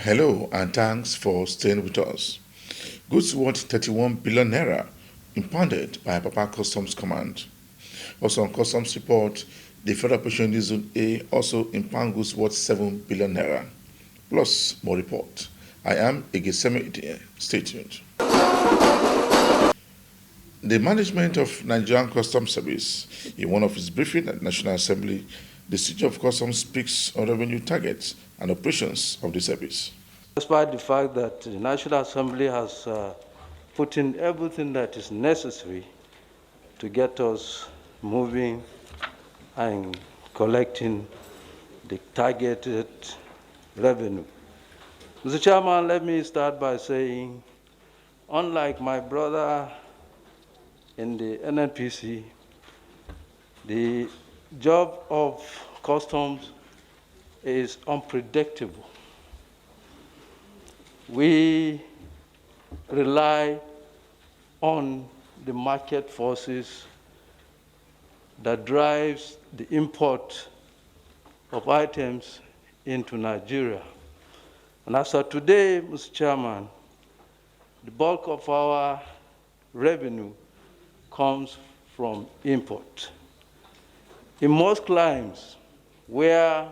Hello and thanks for staying with us. Goods worth 31 billion naira impounded by Papa Customs Command. Also on Customs report, the Federal Operation Zone A also impound goods worth 7 billion naira. Plus more report. I am Egeseme Ide. Stay tuned. The management of Nigerian Customs Service, in one of its briefing at National Assembly, the Secretary of Customs speaks on revenue targets and operations of the service. Despite the fact that the National Assembly has put in everything that is necessary to get us moving and collecting the targeted revenue. Mr. Chairman, let me start by saying, unlike my brother in the NNPC, the job of customs is unpredictable. We rely on the market forces that drives the import of items into Nigeria. And as of today, Mr. Chairman, the bulk of our revenue comes from import. In most climes where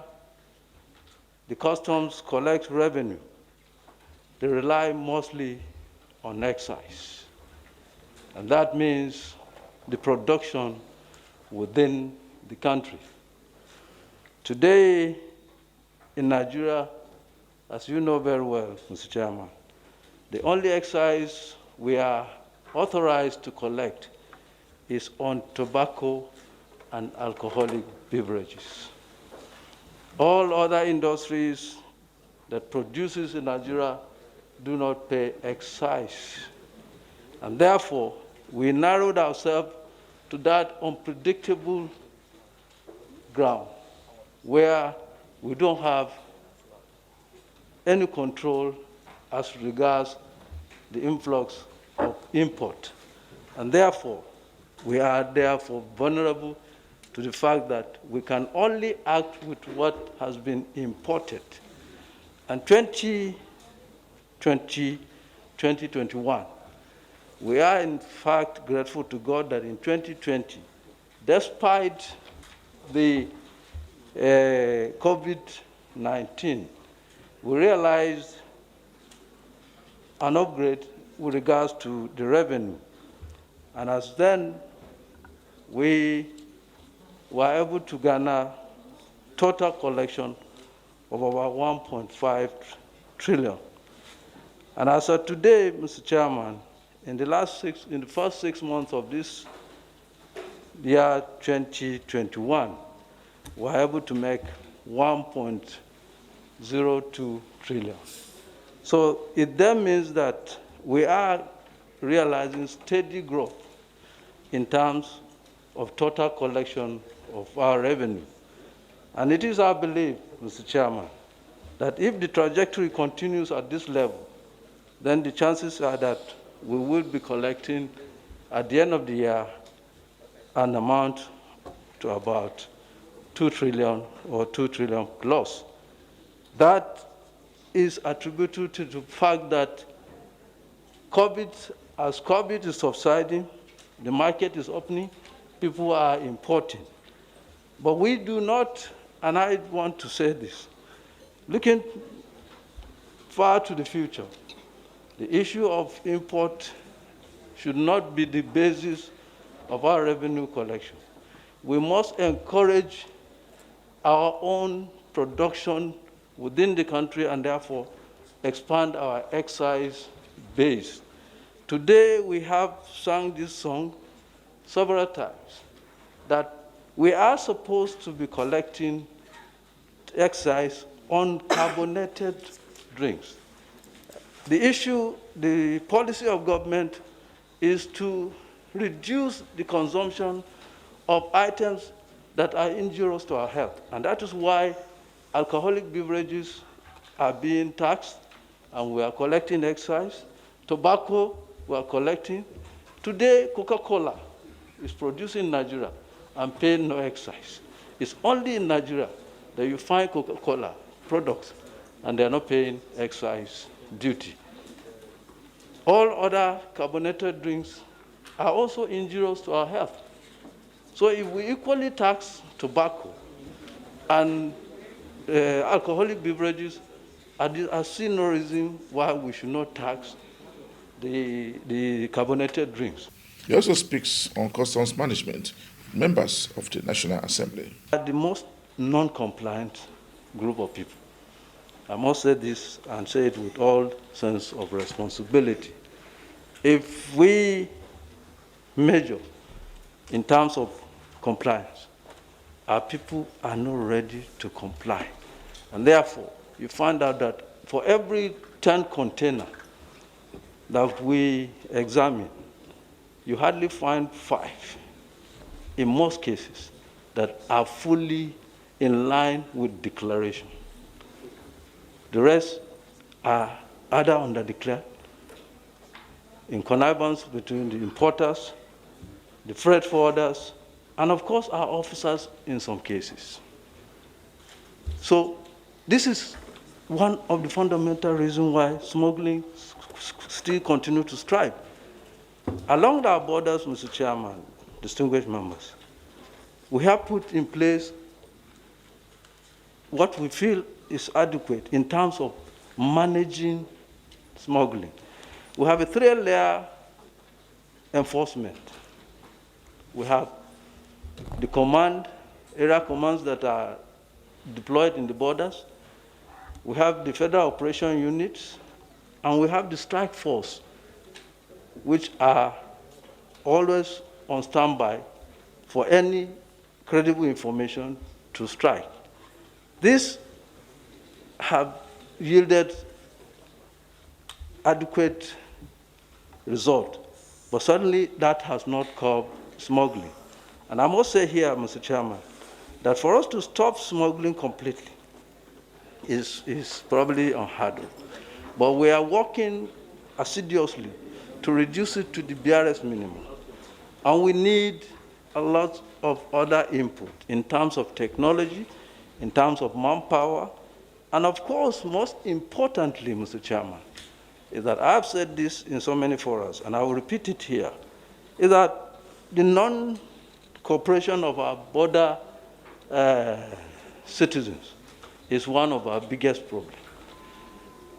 the customs collect revenue, they rely mostly on excise. And that means the production within the country. Today in Nigeria, as you know very well, Mr. Chairman, the only excise we are authorized to collect is on tobacco and alcoholic beverages. All other industries that produces in Nigeria do not pay excise. And therefore, we narrowed ourselves to that unpredictable ground where we don't have any control as regards the influx of import. And therefore, we are therefore vulnerable to the fact that we can only act with what has been imported. And 2021, we are in fact grateful to God that in 2020, despite the COVID-19, we realized an upgrade with regards to the revenue. And as then, we were able to garner total collection of about 1.5 trillion. And as of today, Mr. Chairman, in the first 6 months of this year, 2021, we were able to make 1.02 trillion. So it then means that we are realizing steady growth in terms of total collection of our revenue. And it is our belief, Mr. Chairman, that if the trajectory continues at this level, then the chances are that we will be collecting at the end of the year an amount to about 2 trillion or 2 trillion plus. That is attributed to the fact that as COVID is subsiding, the market is opening, people are importing. But we do not, and I want to say this, looking far to the future, the issue of import should not be the basis of our revenue collection. We must encourage our own production within the country and therefore expand our excise base. Today we have sung this song several times, that we are supposed to be collecting excise on carbonated drinks. The policy of government is to reduce the consumption of items that are injurious to our health. And that is why alcoholic beverages are being taxed, and we are collecting excise. Tobacco, we are collecting. Today, Coca-Cola is produced in Nigeria and paying no excise. It's only in Nigeria that you find Coca-Cola products and they're not paying excise duty. All other carbonated drinks are also injurious to our health. So if we equally tax tobacco and alcoholic beverages, I see no reason why we should not tax the carbonated drinks. He also speaks on customs management, members of the National Assembly. The most non-compliant group of people. I must say this and say it with all sense of responsibility. If we measure in terms of compliance, our people are not ready to comply. And therefore, you find out that for every 10 container that we examine, you hardly find 5, in most cases, that are fully in line with declaration. The rest are either underdeclared, in connivance between the importers, the freight forwarders, and of course our officers in some cases. So this is one of the fundamental reasons why smuggling still continues to strive. Along our borders, Mr. Chairman, distinguished members, we have put in place what we feel is adequate in terms of managing smuggling. We have a 3-layer enforcement. We have the area commands that are deployed in the borders. We have the federal operation units, and we have the strike force, which are always on standby for any credible information to strike. These have yielded adequate result, but certainly that has not curbed smuggling. And I must say here, Mr. Chairman, that for us to stop smuggling completely is probably unheard of. But we are working assiduously to reduce it to the barest minimum. And we need a lot of other input in terms of technology, in terms of manpower, and of course, most importantly, Mr. Chairman, is that I've said this in so many forums, and I will repeat it here, is that the non-cooperation of our border citizens is one of our biggest problems.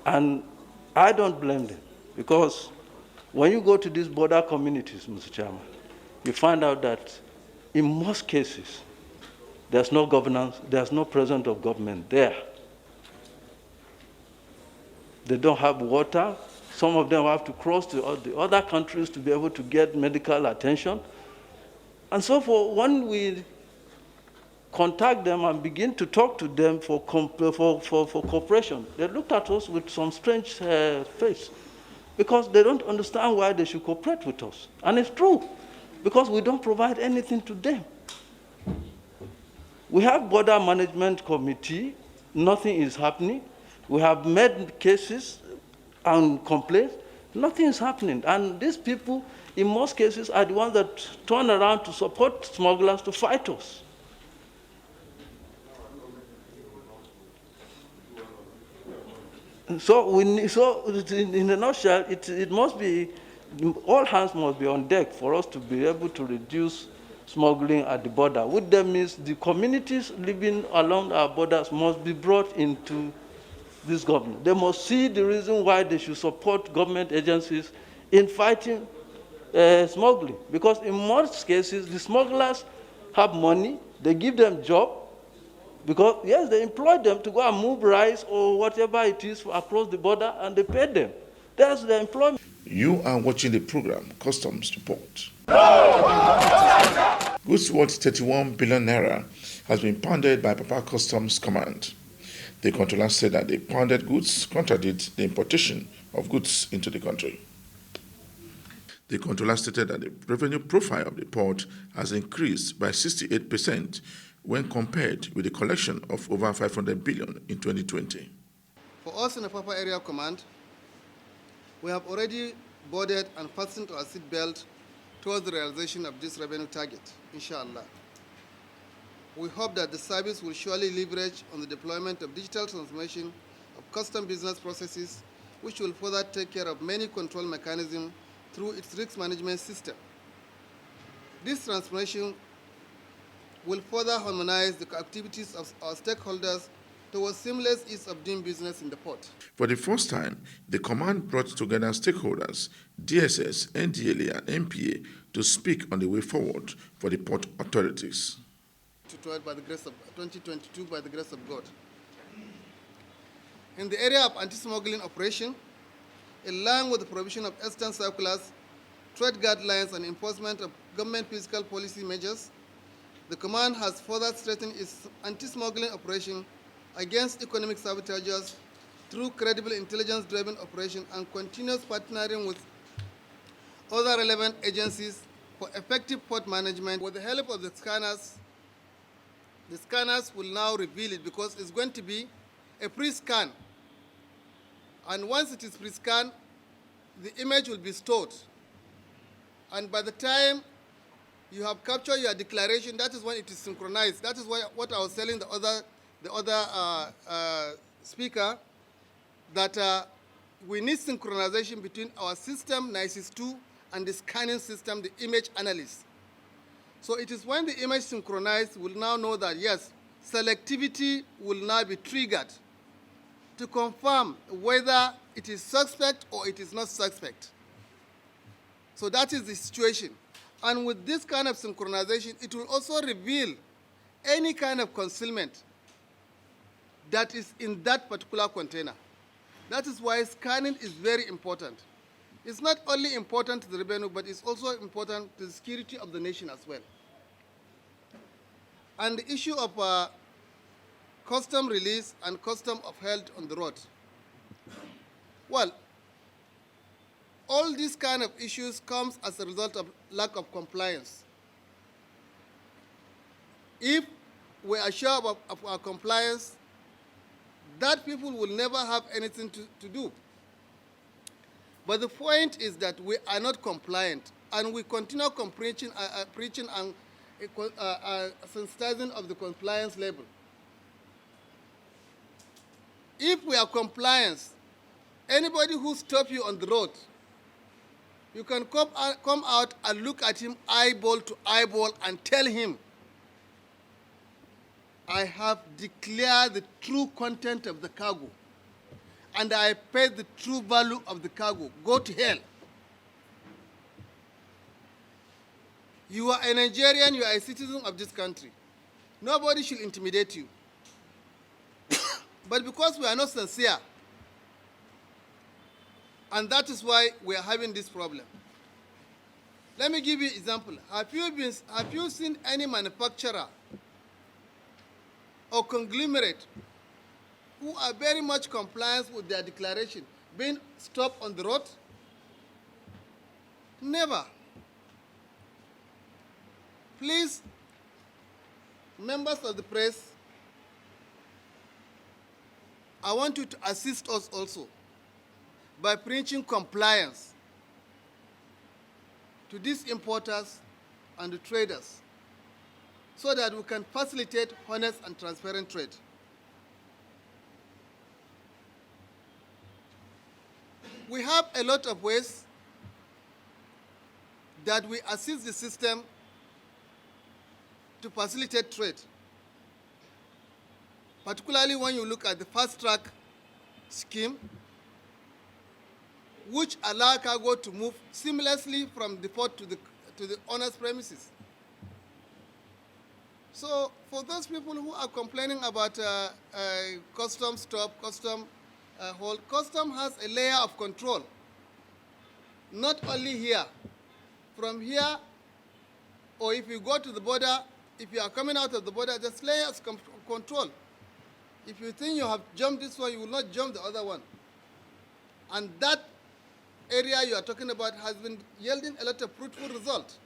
And I don't blame them, because when you go to these border communities, Mr. Chairman, you find out that in most cases, there's no governance, there's no presence of government there. They don't have water. Some of them have to cross to the other countries to be able to get medical attention. And so when we contact them and begin to talk to them for cooperation, they looked at us with some strange face, because they don't understand why they should cooperate with us. And it's true, because we don't provide anything to them. We have border management committee, nothing is happening. We have made cases and complaints, nothing is happening. And these people, in most cases, are the ones that turn around to support smugglers to fight us. So in a nutshell, it must be, all hands must be on deck for us to be able to reduce smuggling at the border, which then means the communities living along our borders must be brought into this government. They must see the reason why they should support government agencies in fighting smuggling. Because in most cases, the smugglers have money, they give them job, because yes, they employ them to go and move rice or whatever it is across the border, and they pay them. That's the employment. You are watching the program Customs Report. Goods worth 31 billion naira has been pounded by Papa Customs Command. The controller said that the pounded goods contradict the importation of goods into the country. The controller stated that the revenue profile of the port has increased by 68% when compared with the collection of over 500 billion in 2020. For us in the Papa Area Command, we have already boarded and fastened our seatbelt towards the realization of this revenue target, inshallah. We hope that the service will surely leverage on the deployment of digital transformation of custom business processes, which will further take care of many control mechanisms through its risk management system. This transformation will further harmonize the activities of our stakeholders towards seamless ease of doing business in the port. For the first time, the command brought together stakeholders, DSS, NDLA, and MPA to speak on the way forward for the port authorities. By the grace of 2022, by the grace of God. In the area of anti-smuggling operation, in line with the provision of Eastern circulars, trade guidelines, and enforcement of government fiscal policy measures, the command has further strengthened its anti-smuggling operation against economic sabotagers through credible intelligence-driven operation and continuous partnering with other relevant agencies for effective port management. With the help of the scanners will now reveal it, because it's going to be a pre-scan. And once it is pre-scanned, the image will be stored. And by the time you have captured your declaration, that is when it is synchronized. That is what I was telling the other speaker, that we need synchronization between our system, NISIS-2, and the scanning system, the image analyst. So it is when the image synchronized, we'll now know that, yes, selectivity will now be triggered to confirm whether it is suspect or it is not suspect. So that is the situation. And with this kind of synchronization, it will also reveal any kind of concealment that is in that particular container. That is why scanning is very important. It's not only important to the revenue, but it's also important to the security of the nation as well. And the issue of custom release and custom upheld on the road. Well, all these kind of issues comes as a result of lack of compliance. If we are sure of our compliance, that people will never have anything to do. But the point is that we are not compliant, and we continue preaching and sensitizing of the compliance level. If we are compliant, anybody who stops you on the road, you can come out and look at him eyeball to eyeball and tell him, I have declared the true content of the cargo, and I paid the true value of the cargo. Go to hell. You are a Nigerian, you are a citizen of this country. Nobody should intimidate you. But because we are not sincere, and that is why we are having this problem. Let me give you an example. Have you seen any manufacturer or conglomerate who are very much compliant with their declaration being stopped on the road? Never. Please, members of the press, I want you to assist us also by preaching compliance to these importers and the traders, so that we can facilitate honest and transparent trade. We have a lot of ways that we assist the system to facilitate trade, particularly when you look at the fast track scheme, which allow cargo to move seamlessly from the port to the owner's premises. So for those people who are complaining about custom stop, custom hold, custom has a layer of control. Not only here, from here, or if you go to the border, if you are coming out of the border, there's layers of control. If you think you have jumped this one, you will not jump the other one. And that area you are talking about has been yielding a lot of fruitful results,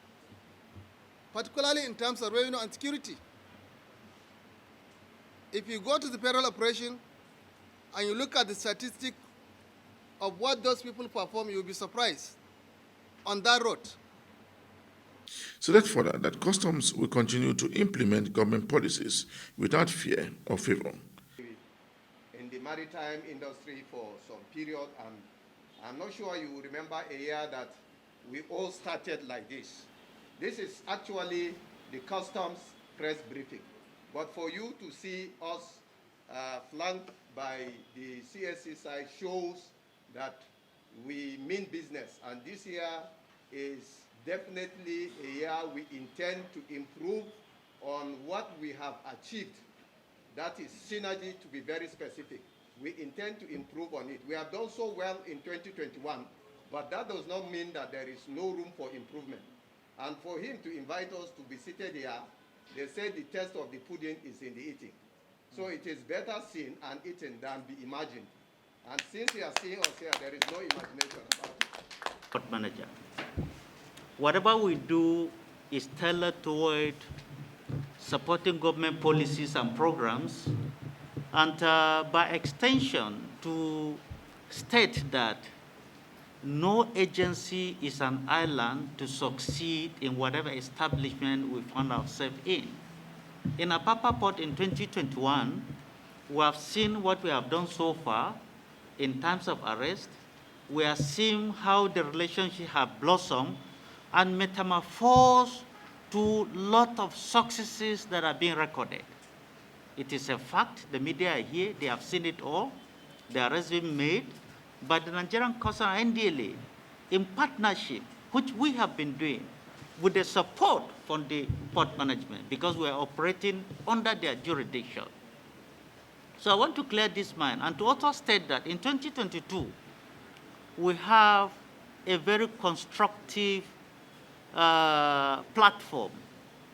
particularly in terms of revenue and security. If you go to the payroll operation and you look at the statistic of what those people perform, you'll be surprised on that road. So that further, that customs will continue to implement government policies without fear or favor. In the maritime industry for some period, and I'm not sure you remember a year that we all started like this. This is actually the customs press briefing. But for you to see us flanked by the CSC side shows that we mean business. And this year is definitely a year we intend to improve on what we have achieved. That is synergy, to be very specific. We intend to improve on it. We have done so well in 2021, but that does not mean that there is no room for improvement. And for him to invite us to be seated here, they said the taste of the pudding is in the eating. So it is better seen and eaten than be imagined. And since you are seeing us here, there is no imagination about it. Port manager. Whatever we do is tailored toward supporting government policies and programs, and by extension to state that no agency is an island to succeed in whatever establishment we find ourselves in. In Apapa Port in 2021, we have seen what we have done so far in terms of arrest. We are seeing how the relationship has blossomed and metamorphosed to a lot of successes that are being recorded. It is a fact, the media are here, they have seen it all, the arrests being made, but the Nigerian Customs and NDLA, in partnership, which we have been doing, with the support from the port management, because we are operating under their jurisdiction. So I want to clear this mind and to also state that in 2022, we have a very constructive platform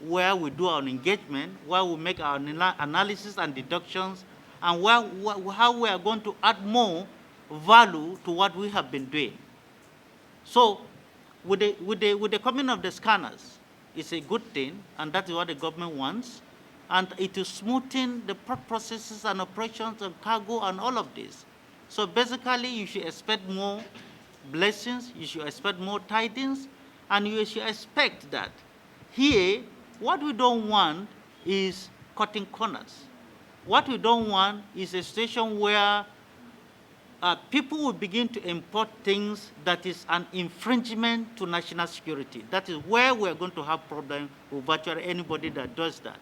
where we do our engagement, where we make our analysis and deductions, and how we are going to add more value to what we have been doing. So with the coming of the scanners, it's a good thing, and that is what the government wants, and it is smoothing the processes and operations and cargo and all of this. So basically, you should expect more blessings, you should expect more tidings, and you should expect that here, what we don't want is cutting corners. What we don't want is a situation where people will begin to import things that is an infringement to national security. That is where we're going to have problems with virtually anybody that does that.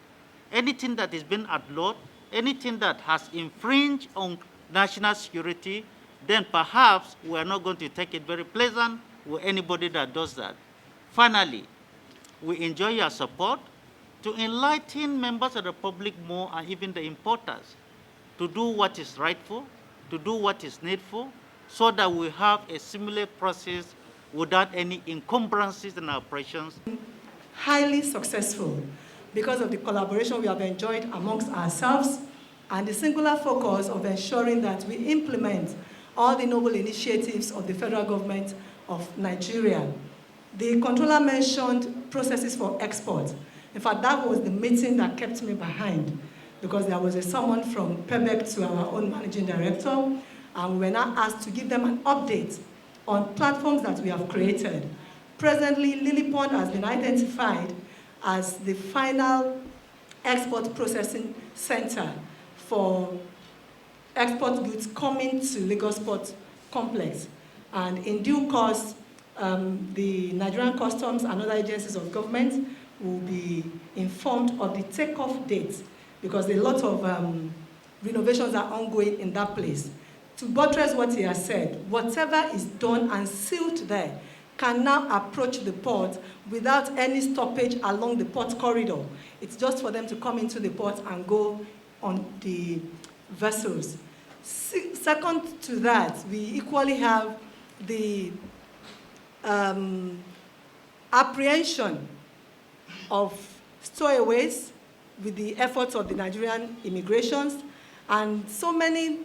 Anything that is being outlawed, anything that has infringed on national security, then perhaps we're not going to take it very pleasant with anybody that does that. Finally, we enjoy your support to enlighten members of the public more, and even the importers, to do what is rightful, to do what is needful, so that we have a similar process without any encumbrances in our operations. Highly successful because of the collaboration we have enjoyed amongst ourselves and the singular focus of ensuring that we implement all the noble initiatives of the federal government of Nigeria. The controller mentioned processes for export. In fact, that was the meeting that kept me behind, because there was a summon from PEBEC to our own managing director, and we were now asked to give them an update on platforms that we have created. Presently, Lily Pond has been identified as the final export processing center for export goods coming to Lagos Port Complex. And in due course, the Nigerian Customs and other agencies of government will be informed of the takeoff date, because a lot of renovations are ongoing in that place. To buttress what he has said, whatever is done and sealed there can now approach the port without any stoppage along the port corridor. It's just for them to come into the port and go on the vessels. Second to that, we equally have the apprehension of stowaways with the efforts of the Nigerian immigrations, and so many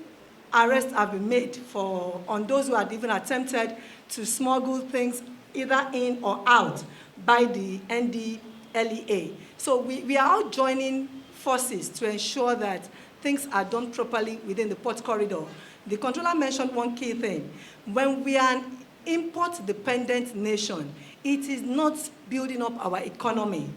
arrests have been made on those who had even attempted to smuggle things either in or out by the NDLEA. So we are all joining forces to ensure that things are done properly within the port corridor. The controller mentioned one key thing. When we are an import-dependent nation, it is not building up our economy.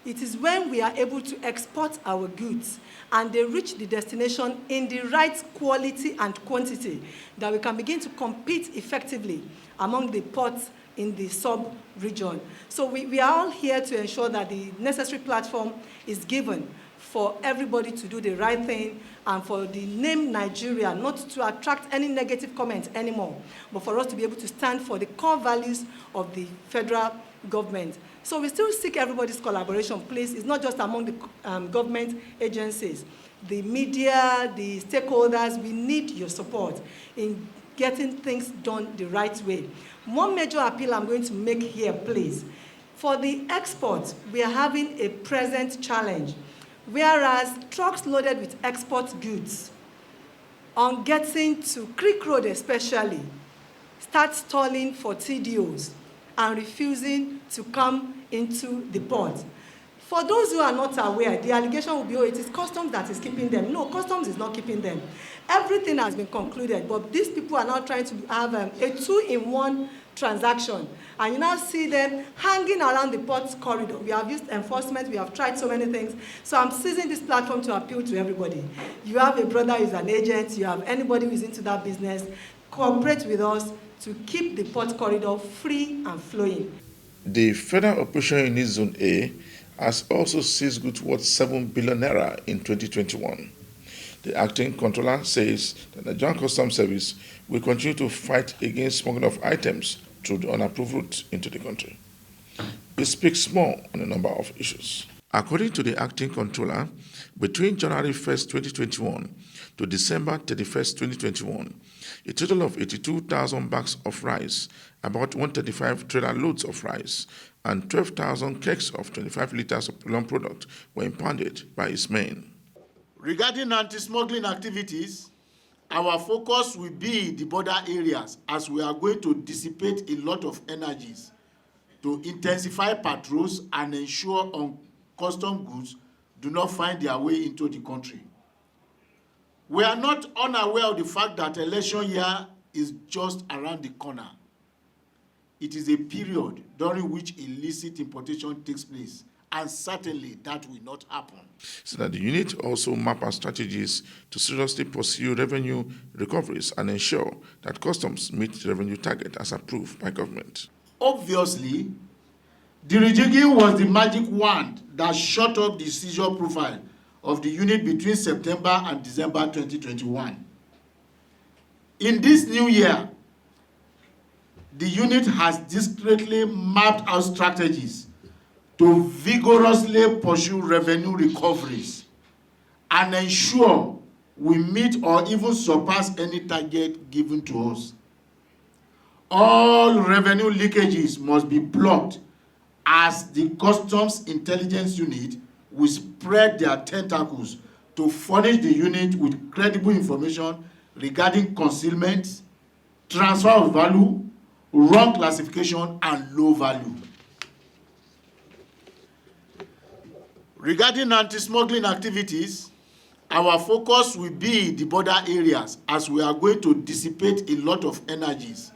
It is when we are able to export our goods and they reach the destination in the right quality and quantity that we can begin to compete effectively among the ports in the sub-region. So we are all here to ensure that the necessary platform is given for everybody to do the right thing and for the name Nigeria not to attract any negative comments anymore, but for us to be able to stand for the core values of the federal government. So we still seek everybody's collaboration, please. It's not just among the government agencies, the media, the stakeholders. We need your support in getting things done the right way. One major appeal I'm going to make here, please. For the export, we are having a present challenge, whereas trucks loaded with export goods on getting to Creek Road especially start stalling for TDOs and refusing to come into the port. For those who are not aware, the allegation will be, oh, it is customs that is keeping them. No, customs is not keeping them. Everything has been concluded, but these people are now trying to have a two-in-one transaction. And you now see them hanging around the port corridor. We have used enforcement, we have tried so many things. So I'm seizing this platform to appeal to everybody. You have a brother who is an agent, you have anybody who is into that business, cooperate with us to keep the port corridor free and flowing. The Federal Operation Unit Zone A has also seized goods worth 7 billion naira in 2021. The acting controller says that the Nigerian Customs Service will continue to fight against smuggling of items through the unapproved route into the country. It speaks more on a number of issues. According to the acting controller, between January 1st, 2021 to December 31st, 2021, a total of 82,000 bags of rice, about 135 trailer loads of rice, and 12,000 kegs of 25 liters of long product were impounded by its men. Regarding anti-smuggling activities, our focus will be the border areas as we are going to dissipate a lot of energies to intensify patrols and ensure custom goods do not find their way into the country. We are not unaware of the fact that election year is just around the corner. It is a period during which illicit importation takes place, and certainly that will not happen. So that the unit also map out strategies to seriously pursue revenue recoveries and ensure that customs meet the revenue target as approved by government. Obviously, the rejigging was the magic wand that shot up the seizure profile of the unit between September and December 2021. In this new year, the unit has discreetly mapped out strategies to vigorously pursue revenue recoveries and ensure we meet or even surpass any target given to us. All revenue leakages must be blocked as the Customs Intelligence Unit will spread their tentacles to furnish the unit with credible information regarding concealment, transfer of value, wrong classification, and low value. Regarding anti-smuggling activities, our focus will be the border areas as we are going to dissipate a lot of energies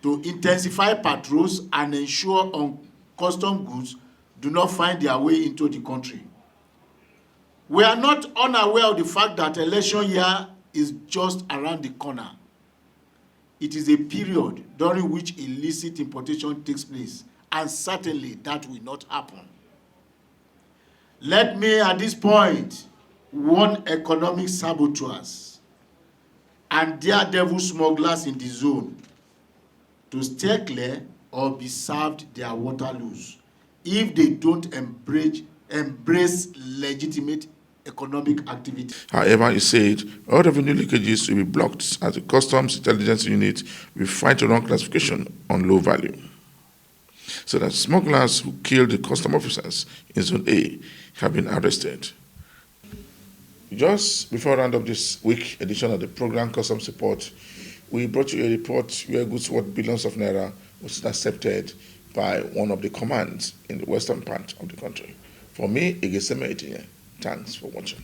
to intensify patrols and ensure custom goods do not find their way into the country. We are not unaware of the fact that election year is just around the corner. It is a period during which illicit importation takes place, and certainly that will not happen. Let me at this point warn economic saboteurs and daredevil smugglers in the zone to stay clear or be served their Waterloos if they don't embrace legitimate economic activity. However, he said all revenue leakages will be blocked as the Customs Intelligence Unit will fight wrong classification on low value. So that smugglers who killed the custom officers in Zone A have been arrested. Just before I round up this week edition of the program Customs Report, we brought you a report where goods worth billions of naira was intercepted by one of the commands in the western part of the country. For me, Igeseme Etinye, thanks for watching.